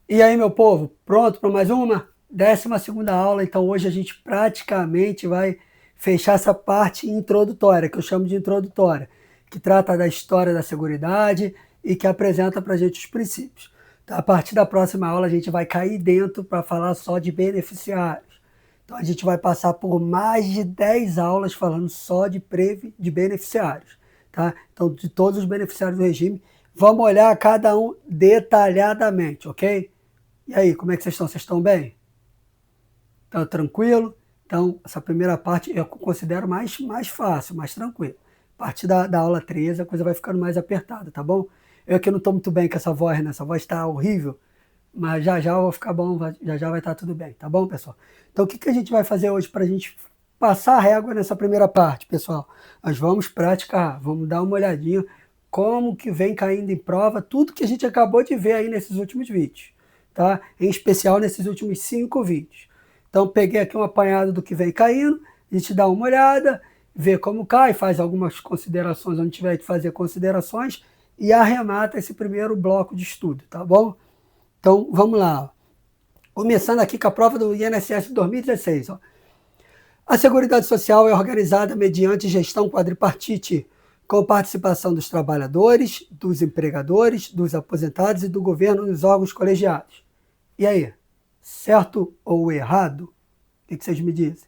E aí, meu povo, pronto para mais uma? 12ª aula. Então hoje a gente praticamente vai fechar essa parte introdutória, que eu chamo de introdutória, que trata da história da Seguridade e que apresenta para a gente os princípios. Então, a partir da próxima aula a gente vai cair dentro para falar só de beneficiários. Então a gente vai passar por mais de 10 aulas falando só de beneficiários. Tá? Então, de todos os beneficiários do regime, vamos olhar cada um detalhadamente, ok? E aí, como é que vocês estão? Vocês estão bem? Tá tranquilo? Então, essa primeira parte eu considero mais fácil, mais tranquilo. A partir da aula 13, a coisa vai ficando mais apertada, tá bom? Eu aqui não estou muito bem com essa voz, né? Essa voz está horrível, mas já já eu vou ficar bom, já já vai estar tudo bem, tá bom, pessoal? Então, o que, que a gente vai fazer hoje para a gente passar a régua nessa primeira parte, pessoal? Nós vamos praticar, vamos dar uma olhadinha como que vem caindo em prova tudo que a gente acabou de ver aí nesses últimos vídeos, tá? Em especial nesses últimos 5 vídeos. Então, peguei aqui um apanhado do que vem caindo, a gente dá uma olhada, vê como cai, faz algumas considerações onde tiver que fazer considerações e arremata esse primeiro bloco de estudo, tá bom? Então, vamos lá. Começando aqui com a prova do INSS 2016. Ó. A Seguridade Social é organizada mediante gestão quadripartite, com participação dos trabalhadores, dos empregadores, dos aposentados e do governo nos órgãos colegiados. E aí, certo ou errado? O que vocês me dizem?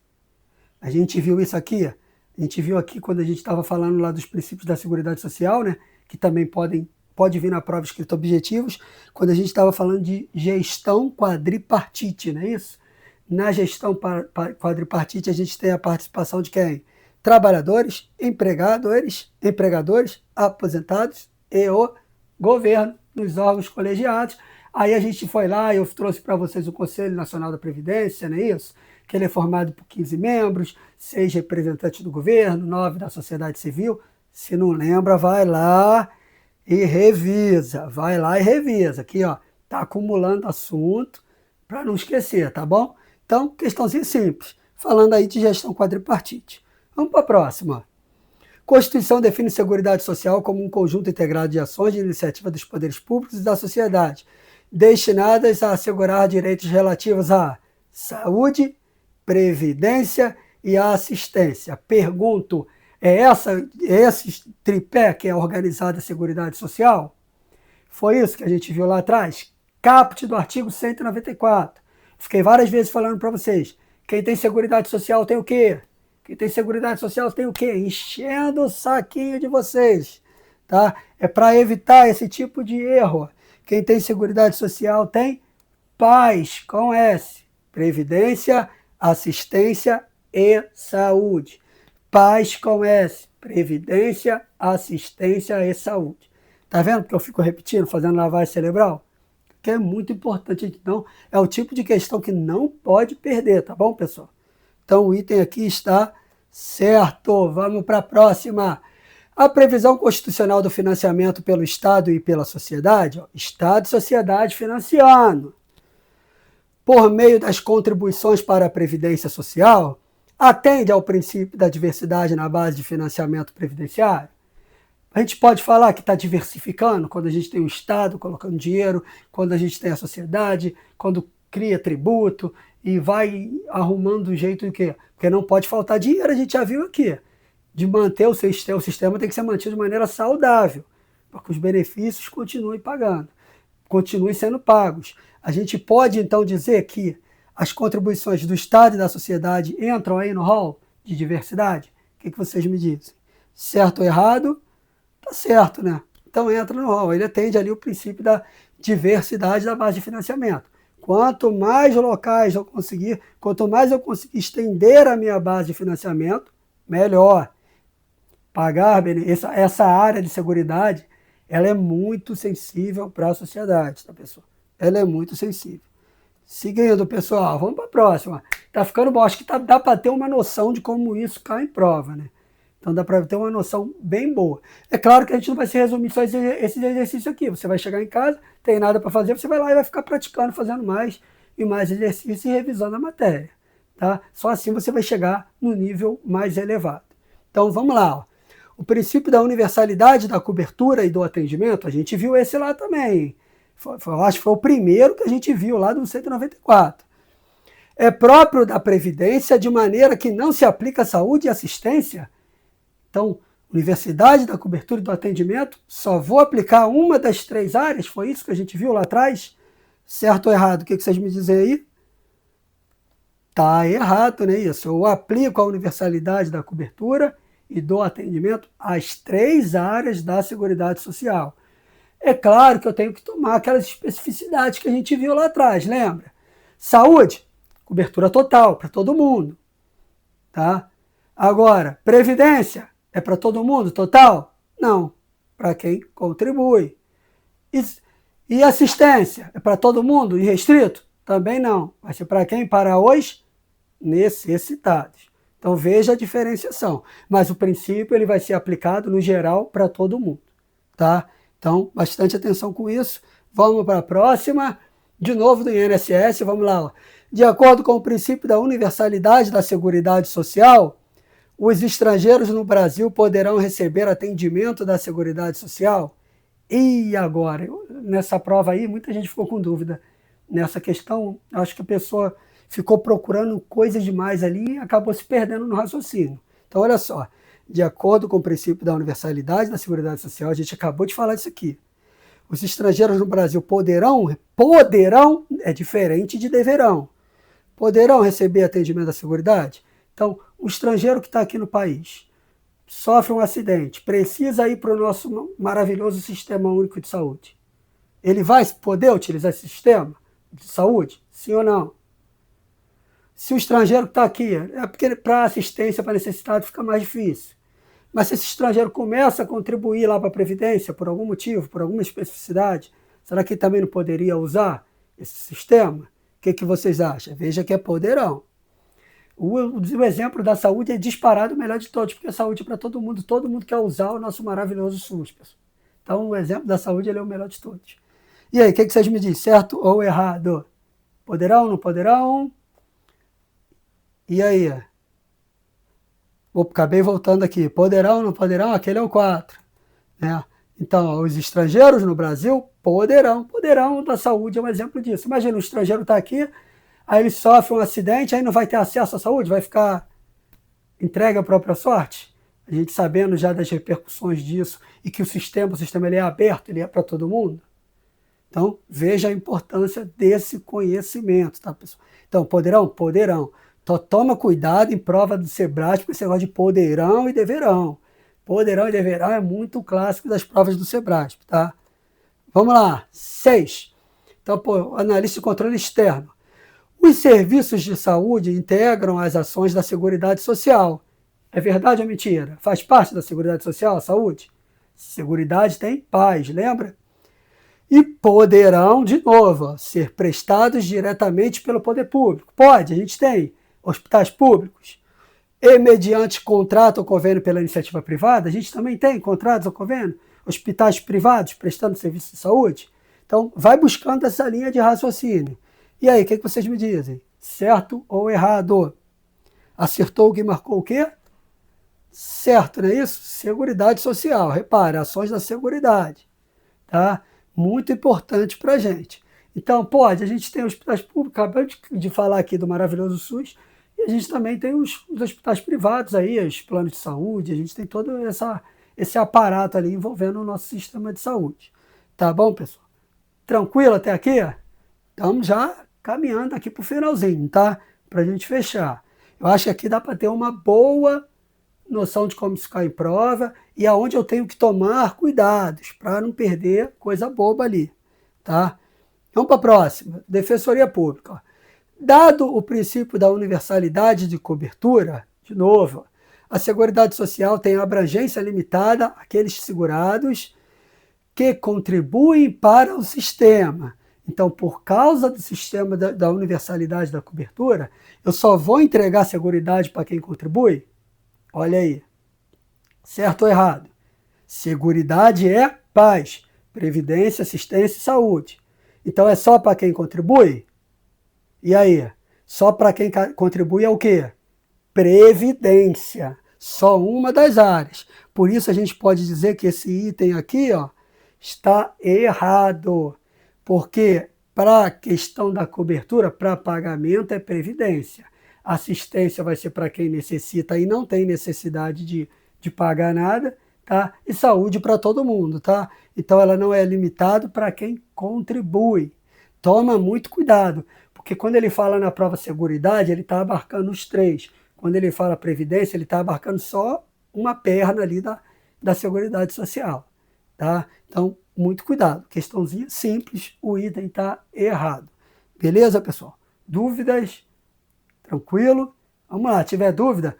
A gente viu isso aqui, a gente viu aqui quando a gente estava falando lá dos princípios da Seguridade Social, né, que também pode vir na prova escrita objetivos, quando a gente estava falando de gestão quadripartite, não é isso? Na gestão quadripartite a gente tem a participação de quem? Trabalhadores, empregadores, aposentados e o governo nos órgãos colegiados. Aí a gente foi lá e eu trouxe para vocês o Conselho Nacional da Previdência, não é isso? Que ele é formado por 15 membros, 6 representantes do governo, 9 da sociedade civil. Se não lembra, vai lá e revisa. Vai lá e revisa. Aqui, ó, tá acumulando assunto para não esquecer, tá bom? Então, questãozinha simples. Falando aí de gestão quadripartite. Vamos para a próxima. Constituição define Seguridade Social como um conjunto integrado de ações de iniciativa dos poderes públicos e da sociedade, destinadas a assegurar direitos relativos à saúde, previdência e assistência. Pergunto, é esse tripé que é organizada a Seguridade Social? Foi isso que a gente viu lá atrás? Caput do artigo 194. Fiquei várias vezes falando para vocês, quem tem Seguridade Social tem o quê? Quem tem Seguridade Social tem o quê? Enchendo o saquinho de vocês. Tá? É para evitar esse tipo de erro. Quem tem Seguridade Social tem paz, com S. Previdência, assistência e saúde. Paz com S. Previdência, assistência e saúde. Tá vendo que eu fico repetindo, fazendo lavagem cerebral? Que é muito importante. Então, é o tipo de questão que não pode perder, tá bom, pessoal? Então, o item aqui está certo. Vamos para a próxima. A previsão constitucional do financiamento pelo Estado e pela sociedade, ó, Estado e sociedade financiando, por meio das contribuições para a Previdência Social, atende ao princípio da diversidade na base de financiamento previdenciário? A gente pode falar que está diversificando quando a gente tem o Estado colocando dinheiro, quando a gente tem a sociedade, quando cria tributo e vai arrumando um jeito de quê? Porque não pode faltar dinheiro, a gente já viu aqui. De manter o sistema tem que ser mantido de maneira saudável, para que os benefícios continuem pagando, continuem sendo pagos. A gente pode, então, dizer que as contribuições do Estado e da sociedade entram aí no rol de diversidade? O que vocês me dizem? Certo ou errado? Tá certo, né? Então entra no rol. Ele atende ali o princípio da diversidade da base de financiamento. Quanto mais locais eu conseguir, quanto mais eu conseguir estender a minha base de financiamento, melhor. Pagar essa área de seguridade, ela é muito sensível para a sociedade, tá, pessoal? Ela é muito sensível. Seguindo, pessoal, vamos para a próxima. Tá ficando bom, acho que dá para ter uma noção de como isso cai em prova, né? Então dá para ter uma noção bem boa. É claro que a gente não vai se resumir só esse exercício aqui. Você vai chegar em casa, tem nada para fazer, você vai lá e vai ficar praticando, fazendo mais e mais exercícios e revisando a matéria. Tá? Só assim você vai chegar no nível mais elevado. Então vamos lá. Ó. O princípio da universalidade da cobertura e do atendimento, a gente viu esse lá também. Eu acho que foi o primeiro que a gente viu lá do 194. É próprio da Previdência de maneira que não se aplica à saúde e assistência. Então, universidade da cobertura e do atendimento, só vou aplicar uma das 3 áreas, foi isso que a gente viu lá atrás? Certo ou errado? O que vocês me dizem aí? Tá errado, né? Isso. Eu aplico a universalidade da cobertura e do atendimento às 3 áreas da Seguridade Social. É claro que eu tenho que tomar aquelas especificidades que a gente viu lá atrás, lembra? Saúde, cobertura total para todo mundo, tá? Agora, previdência, é para todo mundo total? Não, para quem contribui. E assistência, é para todo mundo irrestrito? Também não, vai ser para quem? Para os necessitados. Então veja a diferenciação, mas o princípio ele vai ser aplicado no geral para todo mundo, tá? Então, bastante atenção com isso. Vamos para a próxima. De novo do INSS, vamos lá. Ó. De acordo com o princípio da universalidade da Seguridade Social, os estrangeiros no Brasil poderão receber atendimento da Seguridade Social? E agora? Nessa prova aí, muita gente ficou com dúvida. Nessa questão, acho que a pessoa ficou procurando coisas demais ali e acabou se perdendo no raciocínio. Então, olha só. De acordo com o princípio da universalidade da Seguridade Social, a gente acabou de falar isso aqui. Os estrangeiros no Brasil poderão é diferente de deverão. Poderão receber atendimento da Seguridade? Então, o estrangeiro que está aqui no país sofre um acidente, precisa ir para o nosso maravilhoso Sistema Único de Saúde. Ele vai poder utilizar esse sistema de saúde? Sim ou não? Se o estrangeiro que está aqui, é porque para assistência, para necessidade, fica mais difícil. Mas se esse estrangeiro começa a contribuir lá para a Previdência, por algum motivo, por alguma especificidade, será que ele também não poderia usar esse sistema? O que vocês acham? Veja que é poderão. O exemplo da saúde é disparado o melhor de todos, porque a saúde é para todo mundo quer usar o nosso maravilhoso SUS, pessoal. Então o exemplo da saúde ele é o melhor de todos. E aí, o que vocês me dizem? Certo ou errado? Poderão, não poderão? E aí? Acabei voltando aqui. Poderão, não poderão? Aquele é o 4. Né? Então, os estrangeiros no Brasil poderão da saúde é um exemplo disso. Imagina, o estrangeiro está aqui, aí ele sofre um acidente, aí não vai ter acesso à saúde, vai ficar entregue à própria sorte? A gente sabendo já das repercussões disso e que o sistema ele é aberto, ele é para todo mundo. Então, veja a importância desse conhecimento, tá, pessoal? Então, poderão? Poderão. Então, toma cuidado em prova do SEBRASP com esse negócio de poderão e deverão. Poderão e deverão é muito clássico das provas do SEBRASP, tá? Vamos lá. 6. Então, analista de controle externo. Os serviços de saúde integram as ações da Seguridade Social. É verdade ou mentira? Faz parte da Seguridade Social a saúde? Seguridade tem paz, lembra? E poderão, de novo, ser prestados diretamente pelo poder público. Pode, a gente tem hospitais públicos. E mediante contrato ou convênio pela iniciativa privada, a gente também tem contratos ou convênio, hospitais privados prestando serviço de saúde. Então, vai buscando essa linha de raciocínio. E aí, o que vocês me dizem? Certo ou errado? Acertou o que marcou o quê? Certo, não é isso? Seguridade Social. Repare, ações da Seguridade. Tá? Muito importante para a gente. Então, a gente tem hospitais públicos, acabamos de falar aqui do maravilhoso SUS, e a gente também tem os hospitais privados aí, os planos de saúde, a gente tem todo esse aparato ali envolvendo o nosso sistema de saúde. Tá bom, pessoal? Tranquilo até aqui? Estamos já caminhando aqui para o finalzinho, tá? Para a gente fechar. Eu acho que aqui dá para ter uma boa noção de como isso cai em prova e aonde eu tenho que tomar cuidados para não perder coisa boba ali, tá? Vamos para a próxima. Defensoria Pública. Dado o princípio da universalidade de cobertura, de novo, a Seguridade Social tem abrangência limitada àqueles segurados que contribuem para o sistema. Então, por causa do sistema da universalidade da cobertura, eu só vou entregar Seguridade para quem contribui? Olha aí. Certo ou errado? Seguridade é paz, previdência, assistência e saúde. Então é só para quem contribui? E aí? Só para quem contribui é o quê? Previdência. Só uma das áreas. Por isso a gente pode dizer que esse item aqui está errado. Porque para a questão da cobertura, para pagamento é previdência. Assistência vai ser para quem necessita e não tem necessidade de pagar nada, tá? E saúde para todo mundo, tá? Então ela não é limitada para quem contribui. Toma muito cuidado, porque quando ele fala na prova seguridade, ele está abarcando os três. Quando ele fala previdência, ele está abarcando só uma perna ali da Seguridade Social, tá? Então, muito cuidado. Questãozinha simples, o item está errado. Beleza, pessoal? Dúvidas? Tranquilo? Vamos lá, tiver dúvida,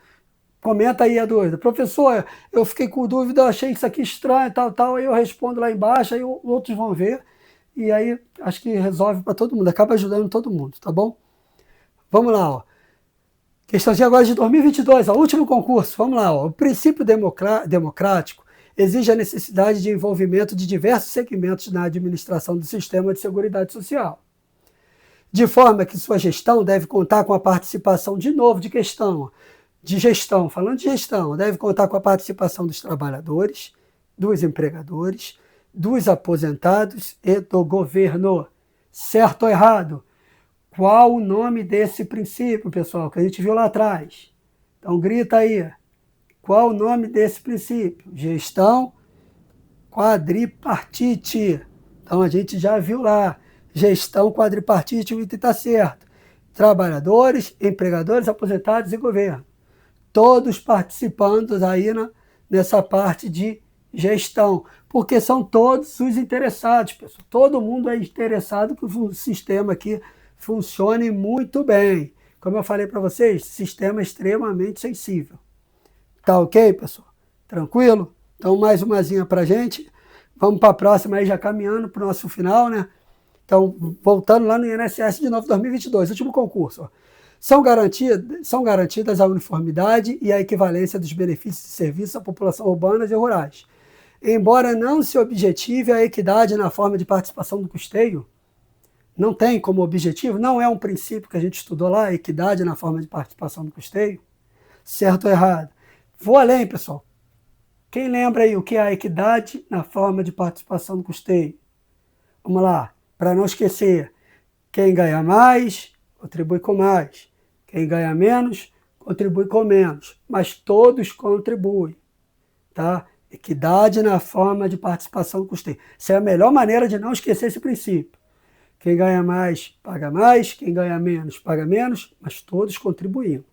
comenta aí a dúvida. Professor, eu fiquei com dúvida, achei isso aqui estranho, tal, aí eu respondo lá embaixo, aí outros vão ver, e aí acho que resolve para todo mundo, acaba ajudando todo mundo, tá bom? Vamos lá, ó. Questãozinha agora de 2022, ó, último concurso, vamos lá, ó. O princípio democrático exige a necessidade de envolvimento de diversos segmentos na administração do sistema de seguridade social, de forma que sua gestão deve contar com a participação, de novo, de gestão, falando de gestão, deve contar com a participação dos trabalhadores, dos empregadores, dos aposentados e do governo. Certo ou errado? Qual o nome desse princípio, pessoal, que a gente viu lá atrás? Então grita aí. Qual o nome desse princípio? Gestão quadripartite. Então a gente já viu lá. Gestão quadripartite, o item está certo. Trabalhadores, empregadores, aposentados e governo. Todos participando aí nessa parte de gestão, porque são todos os interessados, pessoal. Todo mundo é interessado que o sistema aqui funcione muito bem. Como eu falei para vocês, sistema extremamente sensível. Tá ok, pessoal? Tranquilo? Então, mais umazinha para a gente. Vamos para a próxima aí, já caminhando para o nosso final, né? Então, voltando lá no INSS de novo, 2022, último concurso. Ó. São garantidas a uniformidade e a equivalência dos benefícios de serviço à população urbanas e rurais. Embora não se objetive a equidade na forma de participação do custeio, não tem como objetivo, não é um princípio que a gente estudou lá, equidade na forma de participação do custeio, certo ou errado? Vou além, pessoal. Quem lembra aí o que é a equidade na forma de participação do custeio? Vamos lá, para não esquecer. Quem ganha mais, contribui com mais. Quem ganha menos, contribui com menos. Mas todos contribuem, tá? Equidade na forma de participação do custeio. Essa é a melhor maneira de não esquecer esse princípio. Quem ganha mais, paga mais. Quem ganha menos, paga menos. Mas todos contribuindo.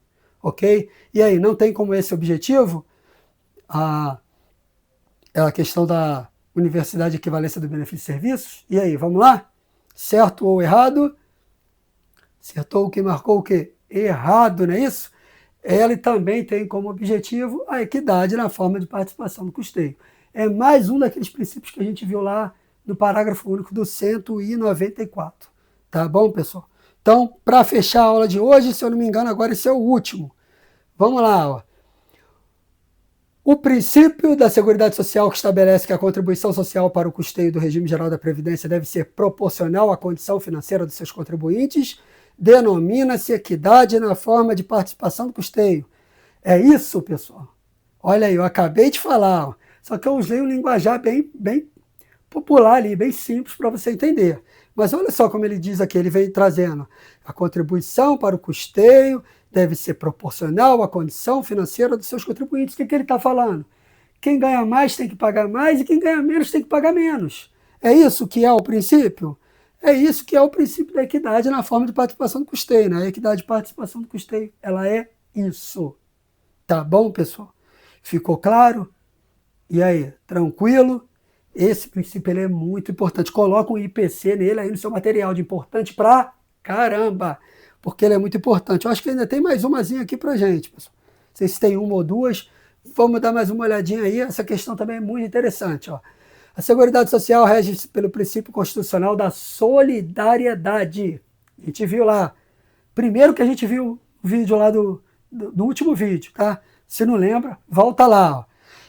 Ok? E aí, não tem como esse objetivo? A questão da universidade de equivalência do benefício de serviços? E aí, vamos lá? Certo ou errado? Acertou o que marcou o quê? Errado, não é isso? Ela também tem como objetivo a equidade na forma de participação no custeio. É mais um daqueles princípios que a gente viu lá no parágrafo único do 194. Tá bom, pessoal? Então, para fechar a aula de hoje, se eu não me engano, agora esse é o último. Vamos lá, ó. O princípio da Seguridade Social, que estabelece que a contribuição social para o custeio do regime geral da Previdência deve ser proporcional à condição financeira dos seus contribuintes, denomina-se equidade na forma de participação do custeio. É isso, pessoal. Olha aí, eu acabei de falar, ó. Só que eu usei um linguajar bem popular ali, bem simples para você entender. Mas olha só como ele diz aqui, ele vem trazendo. A contribuição para o custeio deve ser proporcional à condição financeira dos seus contribuintes. O que ele está falando? Quem ganha mais tem que pagar mais e quem ganha menos tem que pagar menos. É isso que é o princípio? É isso que é o princípio da equidade na forma de participação do custeio, né? A equidade de participação do custeio, ela é isso. Tá bom, pessoal? Ficou claro? E aí, tranquilo? Esse princípio ele é muito importante. Coloca um IPC nele aí no seu material, de importante pra caramba, porque ele é muito importante. Eu acho que ainda tem mais umazinha aqui pra gente, pessoal. Não sei se tem uma ou duas. Vamos dar mais uma olhadinha aí. Essa questão também é muito interessante, ó. A Seguridade Social rege pelo princípio constitucional da solidariedade. A gente viu lá. Primeiro que a gente viu o vídeo lá do último vídeo, tá? Se não lembra, volta lá, ó.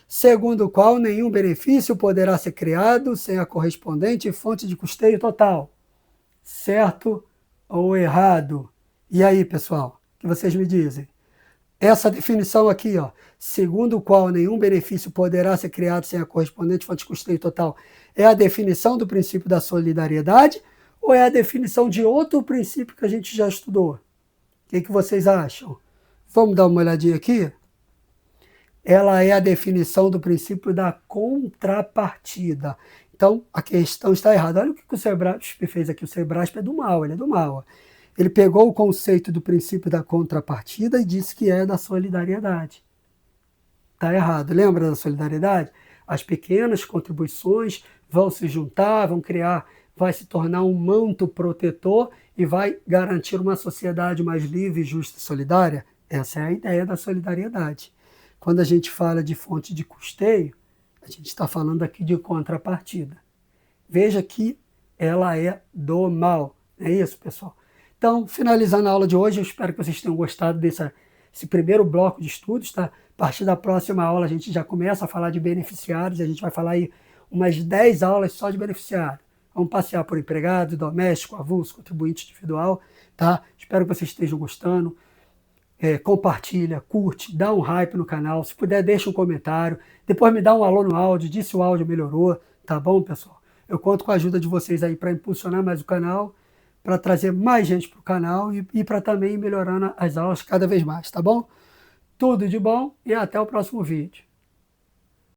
Segundo o qual nenhum benefício poderá ser criado sem a correspondente fonte de custeio total. Certo ou errado? E aí, pessoal, o que vocês me dizem? Essa definição aqui, ó, segundo o qual nenhum benefício poderá ser criado sem a correspondente fonte de custeio total, é a definição do princípio da solidariedade ou é a definição de outro princípio que a gente já estudou? O que vocês acham? Vamos dar uma olhadinha aqui? Ela é a definição do princípio da contrapartida. Então, a questão está errada. Olha o que o Sebrasp fez aqui. O Sebrasp é do mal, ele é do mal. Ele pegou o conceito do princípio da contrapartida e disse que é da solidariedade. Está errado. Lembra da solidariedade? As pequenas contribuições vão se juntar, vão criar, vai se tornar um manto protetor e vai garantir uma sociedade mais livre, justa e solidária. Essa é a ideia da solidariedade. Quando a gente fala de fonte de custeio, a gente está falando aqui de contrapartida. Veja que ela é do mal. É isso, pessoal? Então, finalizando a aula de hoje, eu espero que vocês tenham gostado desse primeiro bloco de estudos, tá? A partir da próxima aula a gente já começa a falar de beneficiários, a gente vai falar aí umas 10 aulas só de beneficiário. Vamos passear por empregado, doméstico, avulso, contribuinte individual, tá? Espero que vocês estejam gostando. Compartilha, curte, dá um hype no canal, se puder deixa um comentário, depois me dá um alô no áudio, diz se o áudio melhorou, tá bom, pessoal? Eu conto com a ajuda de vocês aí para impulsionar mais o canal, para trazer mais gente para o canal e para também ir melhorando as aulas cada vez mais, tá bom? Tudo de bom e até o próximo vídeo.